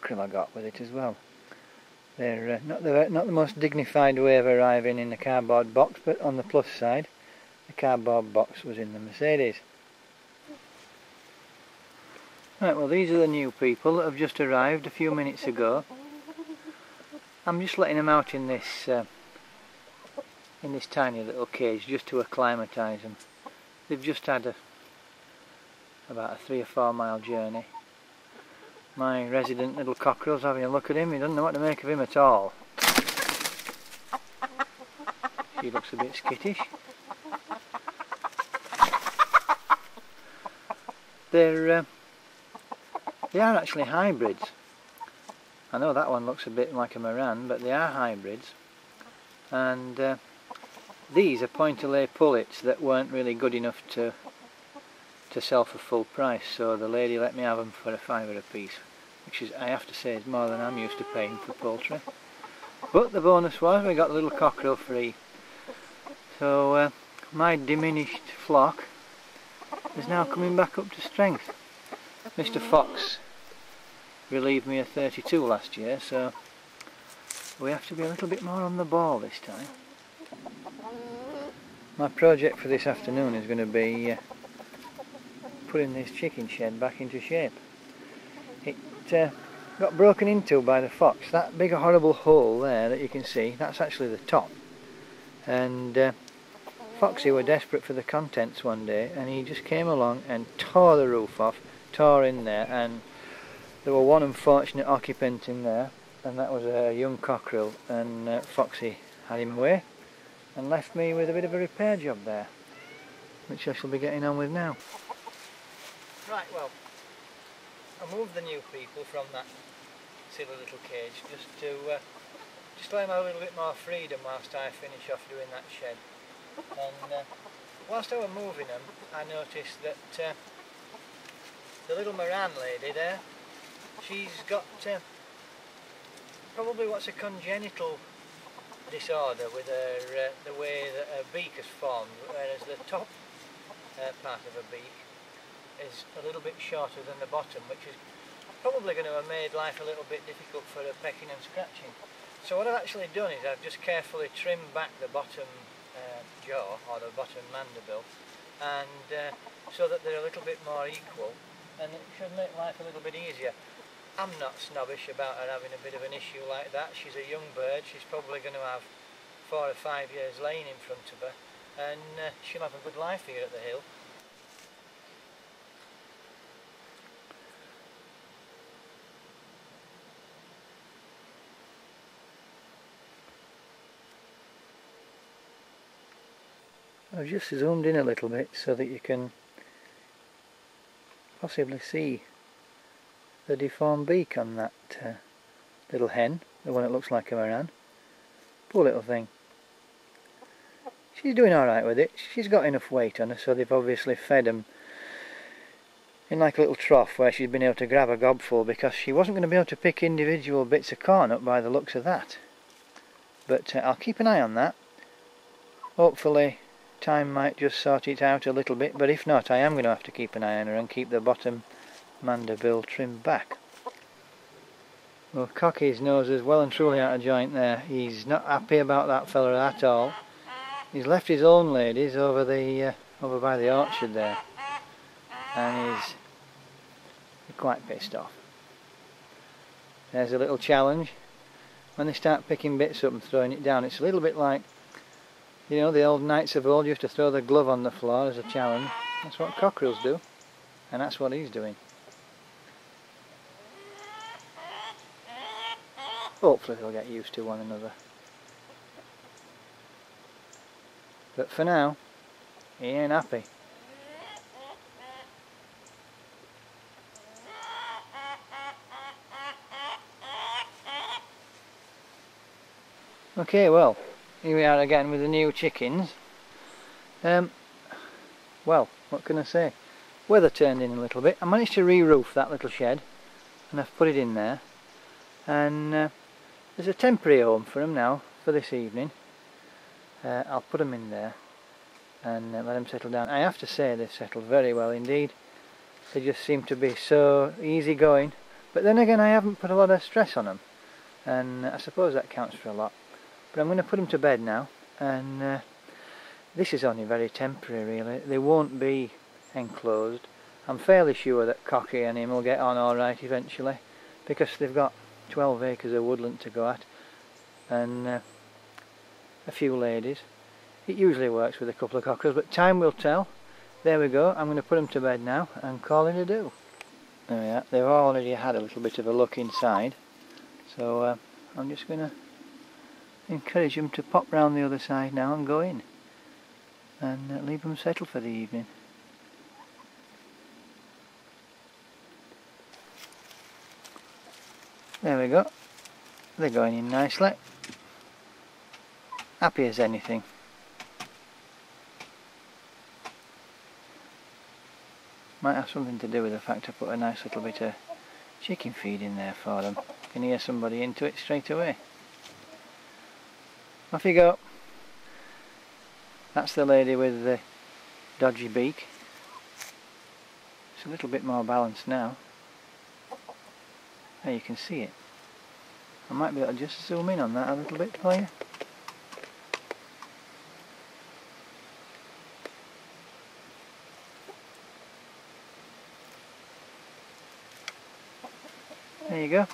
cockerel I got with it as well. They're not the most dignified way of arriving in a cardboard box, but on the plus side, the cardboard box was in the Mercedes. Right, well, these are the new people that have just arrived a few minutes ago. I'm just letting them out in this tiny little cage just to acclimatise them. They've just had about a 3 or 4 mile journey. My resident little cockerel's having a look at him. He doesn't know what to make of him at all. She looks a bit skittish. They are actually hybrids. I know that one looks a bit like a Moran, but they are hybrids. And these are point-to-lay pullets that weren't really good enough to sell for full price, so the lady let me have them for £5 a piece, which is, I have to say, is more than I'm used to paying for poultry. But the bonus was we got the little cockerel free. So my diminished flock is now coming back up to strength. Mr. Fox relieved me of 32 last year, so we have to be a little bit more on the ball this time. My project for this afternoon is going to be putting this chicken shed back into shape. It got broken into by the fox. That big horrible hole there that you can see, that's actually the top. And Foxy were desperate for the contents one day, and he just came along and tore the roof off, tore in there, and there were one unfortunate occupant in there, and that was a young cockerel, and Foxy had him away and left me with a bit of a repair job there, which I shall be getting on with now. Right, well, I moved the new people from that silly little cage just to let them have a little bit more freedom whilst I finish off doing that shed. And whilst I was moving them, I noticed that the little Moran lady there, she's got probably what's a congenital disorder with her, the way that her beak is formed, whereas the top part of her beak is a little bit shorter than the bottom, which is probably going to have made life a little bit difficult for her pecking and scratching. So what I've actually done is I've just carefully trimmed back the bottom jaw, or the bottom mandible, and so that they're a little bit more equal, and it should make life a little bit easier. I'm not snobbish about her having a bit of an issue like that. She's a young bird, she's probably going to have 4 or 5 years laying in front of her, and she'll have a good life here at the hill. I've just zoomed in a little bit so that you can possibly see the deformed beak on that little hen, the one that looks like a Moran. Poor little thing. She's doing alright with it. She's got enough weight on her, so they've obviously fed them in like a little trough where she's been able to grab a gobful, because she wasn't going to be able to pick individual bits of corn up by the looks of that. But I'll keep an eye on that. Hopefully time might just sort it out a little bit, but if not, I am going to have to keep an eye on her and keep the bottom mandible trimmed back. Well, Cocky's nose is well and truly out of joint there. He's not happy about that fella at all. He's left his own ladies over by the orchard there, and he's quite pissed off. There's a little challenge. When they start picking bits up and throwing it down, it's a little bit like, you know, the old knights of old used to throw the glove on the floor as a challenge. That's what cockerels do, and that's what he's doing. Hopefully they'll get used to one another. But for now, he ain't happy. Okay, well, here we are again with the new chickens. Well, what can I say? Weather turned in a little bit. I managed to re-roof that little shed, and I've put it in there. And there's a temporary home for them now, for this evening. I'll put them in there and let them settle down. I have to say they've settled very well indeed. They just seem to be so easygoing. But then again, I haven't put a lot of stress on them, and I suppose that counts for a lot. But I'm going to put them to bed now, and this is only very temporary really. They won't be enclosed. I'm fairly sure that Cocky and him will get on alright eventually, because they've got 12 acres of woodland to go at, and a few ladies. It usually works with a couple of cockers, but time will tell. There we go, I'm going to put them to bed now and call it a do. There we are. They've already had a little bit of a look inside, so I'm just going to encourage them to pop round the other side now and go in, and leave them settle for the evening. There we go, they're going in nicely, happy as anything. Might have something to do with the fact I put a nice little bit of chicken feed in there for them. You can hear somebody into it straight away. Off you go. That's the lady with the dodgy beak. It's a little bit more balanced now. There you can see it. I might be able to just zoom in on that a little bit for you. There you go.